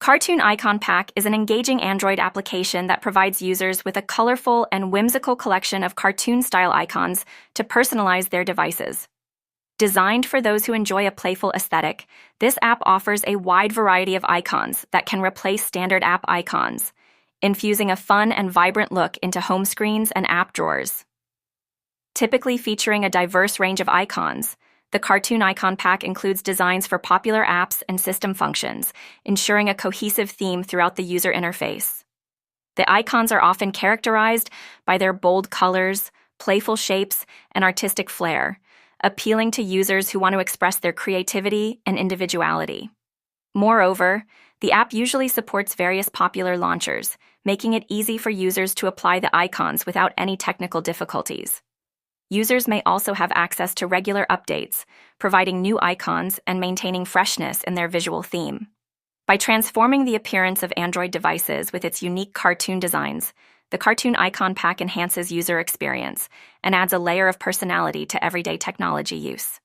Cartoon Icon Pack is an engaging Android application that provides users with a colorful and whimsical collection of cartoon-style icons to personalize their devices. Designed for those who enjoy a playful aesthetic, this app offers a wide variety of icons that can replace standard app icons, infusing a fun and vibrant look into home screens and app drawers. Typically featuring a diverse range of icons, the Cartoon Icon Pack includes designs for popular apps and system functions, ensuring a cohesive theme throughout the user interface. The icons are often characterized by their bold colors, playful shapes, and artistic flair, appealing to users who want to express their creativity and individuality. Moreover, the app usually supports various popular launchers, making it easy for users to apply the icons without any technical difficulties. Users may also have access to regular updates, providing new icons and maintaining freshness in their visual theme. By transforming the appearance of Android devices with its unique cartoon designs, the Cartoon Icon Pack enhances user experience and adds a layer of personality to everyday technology use.